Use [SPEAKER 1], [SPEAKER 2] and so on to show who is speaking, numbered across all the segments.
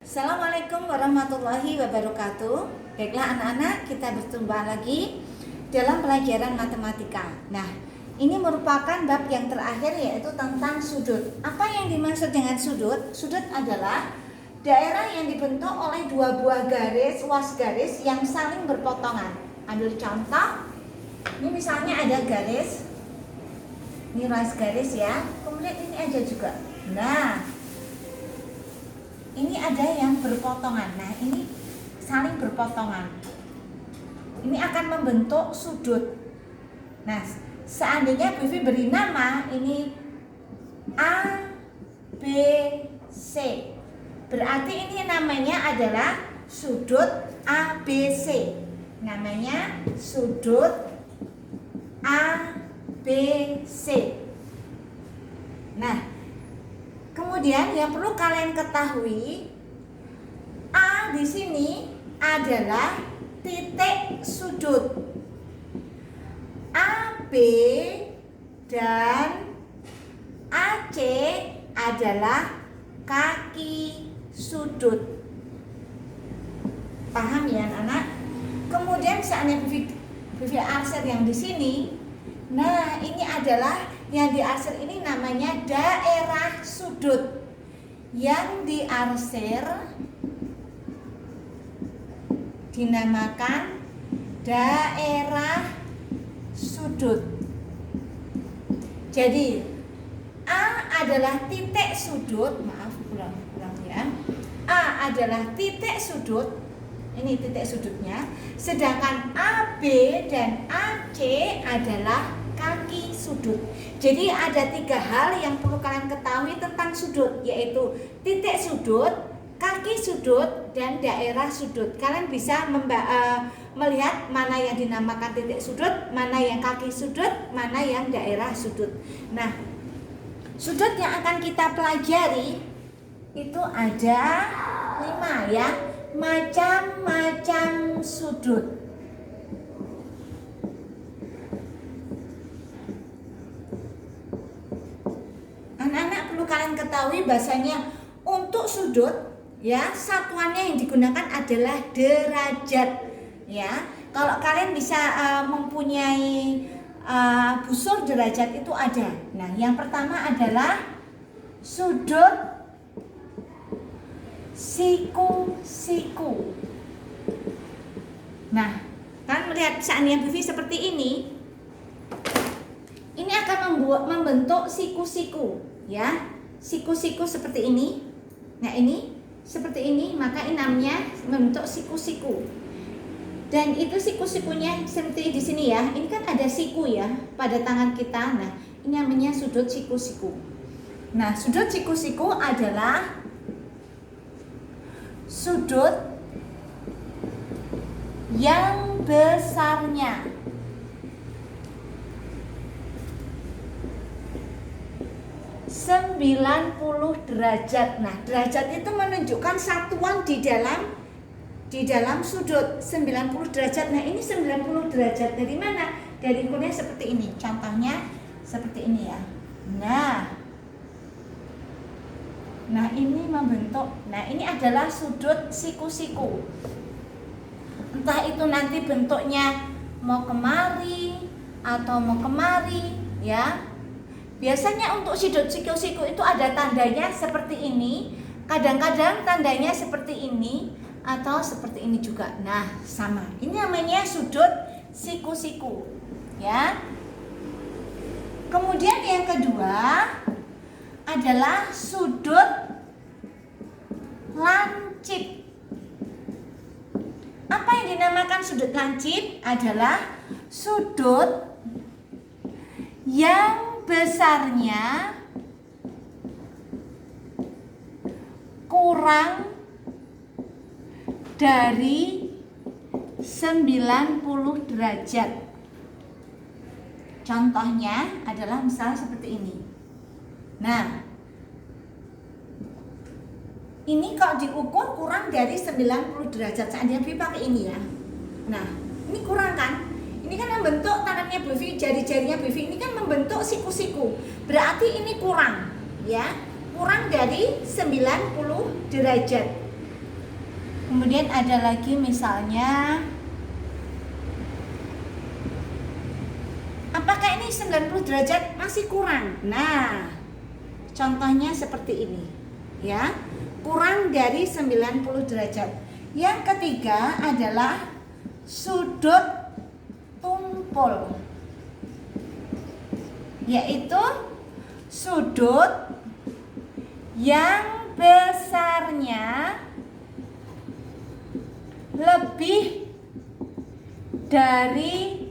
[SPEAKER 1] Assalamualaikum warahmatullahi wabarakatuh. Baiklah anak-anak, kita berjumpa lagi dalam pelajaran matematika. Nah, ini merupakan bab yang terakhir, yaitu tentang sudut. Apa yang dimaksud dengan sudut? Sudut adalah daerah yang dibentuk oleh dua buah garis, garis yang saling berpotongan. Ambil contoh, ini misalnya ada garis, ini garis ya, kemudian ini ada juga. Nah, ini ada yang berpotongan. Nah, ini saling berpotongan. Ini akan membentuk sudut. Nah, seandainya Bu Vivi beri nama ini A, B, C, berarti ini namanya adalah sudut ABC. Namanya sudut ABC. Nah, kemudian yang perlu kalian ketahui, A di sini adalah titik sudut. AB dan AC adalah kaki sudut. Paham ya anak? Kemudian seandainya Vivi arsir yang di sini, nah ini adalah yang diarsir ini namanya daerah sudut. Yang diarsir dinamakan daerah sudut. Jadi A adalah titik sudut, maaf ulang ya. A adalah titik sudut, ini titik sudutnya. Sedangkan AB dan AC adalah kaki sudut. Jadi ada tiga hal yang perlu kalian ketahui tentang sudut, yaitu titik sudut, kaki sudut, dan daerah sudut. Kalian bisa melihat mana yang dinamakan titik sudut, mana yang kaki sudut, mana yang daerah sudut. Nah, sudut yang akan kita pelajari itu ada 5 ya, macam-macam sudut. Anak-anak perlu kalian ketahui bahasanya untuk sudut ya, satuannya yang digunakan adalah derajat ya. Kalau kalian bisa mempunyai busur derajat itu ada. Nah, yang pertama adalah sudut siku-siku. Nah, kalian melihat seandainya Vivi seperti ini akan membentuk siku-siku ya. Siku-siku seperti ini. Nah, ini seperti ini, maka ini namanya membentuk siku-siku. Dan itu siku-sikunya seperti di sini ya. Ini kan ada siku ya pada tangan kita. Nah, ini namanya sudut siku-siku. Nah, sudut siku-siku adalah sudut yang besarnya 90 derajat. Nah, derajat itu menunjukkan satuan di dalam sudut 90 derajat. Nah, ini 90 derajat dari mana? Dari ukurnya seperti ini. Contohnya seperti ini ya. Nah, ini membentuk. Nah, ini adalah sudut siku-siku. Entah itu nanti bentuknya mau kemari atau mau kemari ya. Biasanya untuk sudut siku-siku itu ada tandanya seperti ini. Kadang-kadang tandanya seperti ini atau seperti ini juga. Nah, sama. Ini namanya sudut siku-siku ya. Kemudian yang kedua adalah sudut lancip. Apa yang dinamakan sudut lancip? Adalah sudut yang besarnya kurang dari 90 derajat. Contohnya adalah misalnya seperti ini. Nah, ini kalau diukur kurang dari 90 derajat. Seandainya Vivi pakai ini ya. Nah, ini kurang kan? Ini kan membentuk tangannya Bu Vivi, jari-jarinya Bu Vivi ini kan membentuk siku-siku. Berarti ini kurang ya. Kurang dari 90 derajat. Kemudian ada lagi misalnya, apakah ini 90 derajat masih kurang? Nah, contohnya seperti ini ya, kurang dari 90 derajat. Yang ketiga adalah sudut tumpul, yaitu sudut yang besarnya lebih dari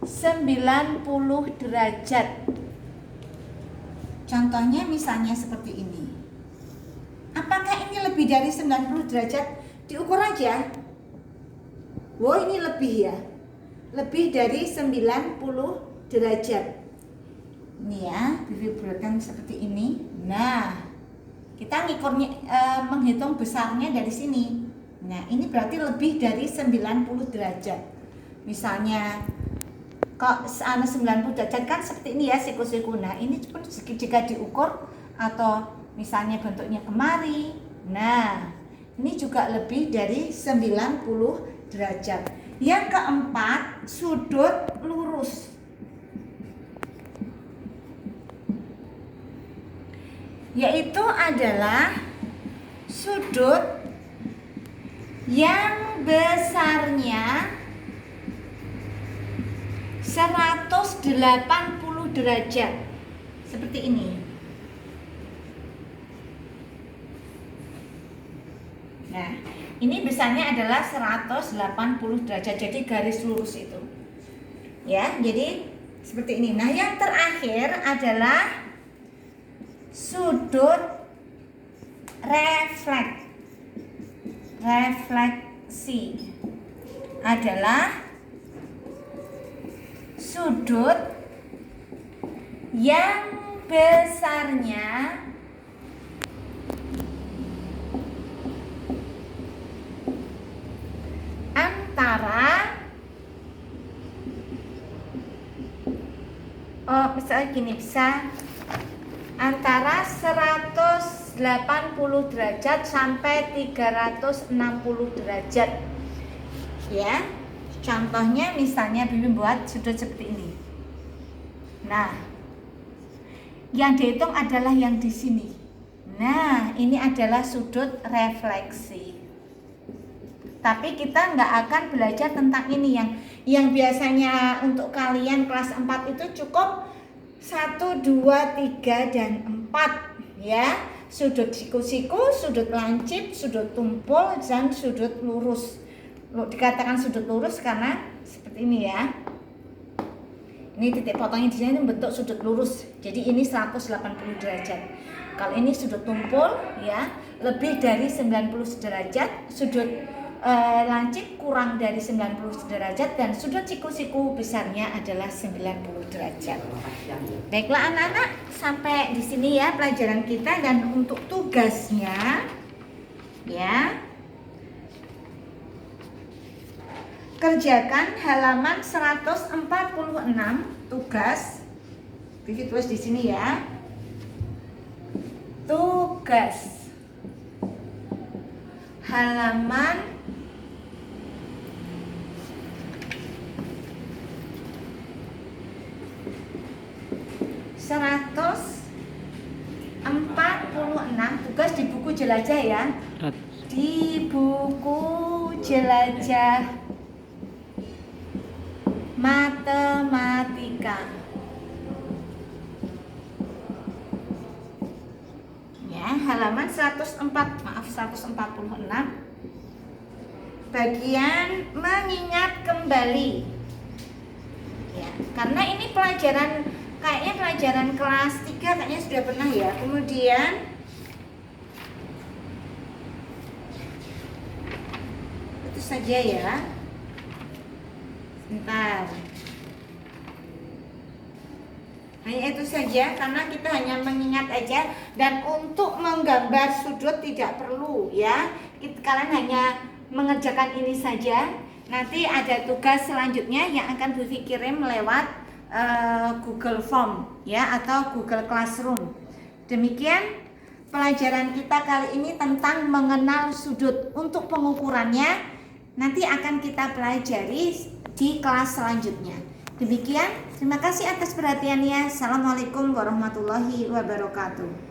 [SPEAKER 1] 90 derajat. Contohnya misalnya seperti ini. Apakah ini lebih dari 90 derajat? Diukur aja. Wow, ini lebih ya. Lebih dari 90 derajat. Ini ya, Bibi buatkan seperti ini. Nah, kita ngikurnya menghitung besarnya dari sini. Nah, ini berarti lebih dari 90 derajat. Misalnya kok 90 derajat kan seperti ini ya, siku-siku. Nah, ini pun jika diukur atau misalnya bentuknya kemari. Nah, ini juga lebih dari 90 derajat. Yang keempat, sudut lurus. Yaitu adalah sudut yang besarnya 180 derajat. Seperti ini. Nah, ini besarnya adalah 180 derajat. Jadi garis lurus itu. Ya, jadi seperti ini. Nah, yang terakhir adalah sudut refleksi adalah sudut yang besarnya misalnya gini, bisa antara 180 derajat sampai 360 derajat. Ya. Contohnya misalnya Bibi buat sudut seperti ini. Nah, yang dihitung adalah yang di sini. Nah, ini adalah sudut refleksi. Tapi kita nggak akan belajar tentang ini yang biasanya untuk kalian kelas 4 itu cukup 1, 2, 3, dan 4 ya. Sudut siku-siku, sudut lancip, sudut tumpul, dan sudut lurus. Dikatakan sudut lurus karena seperti ini ya. Ini titik potongnya di sini bentuk sudut lurus. Jadi ini 180 derajat. Kalau ini sudut tumpul ya, lebih dari 90 derajat, sudut lancip kurang dari 90 derajat, dan sudut siku-siku besarnya adalah 90 derajat. Baiklah anak-anak, sampai di sini ya pelajaran kita, dan untuk tugasnya ya, kerjakan halaman 146 tugas. Bibi tulis di sini ya. Tugas halaman 146, tugas di buku jelajah ya. Di buku jelajah matematika. Ya, halaman 146, bagian mengingat kembali. Ya, karena ini pelajaran, kayaknya pelajaran kelas 3 kayaknya sudah pernah ya. Kemudian itu saja ya. Sebentar. Hanya itu saja, karena kita hanya mengingat aja, dan untuk menggambar sudut tidak perlu ya. Kalian hanya mengerjakan ini saja. Nanti ada tugas selanjutnya yang akan Bibi kirim lewat Google Form ya, atau Google Classroom. Demikian pelajaran kita kali ini tentang mengenal sudut. Untuk pengukurannya nanti akan kita pelajari di kelas selanjutnya. Demikian, terima kasih atas perhatiannya. Assalamualaikum warahmatullahi wabarakatuh.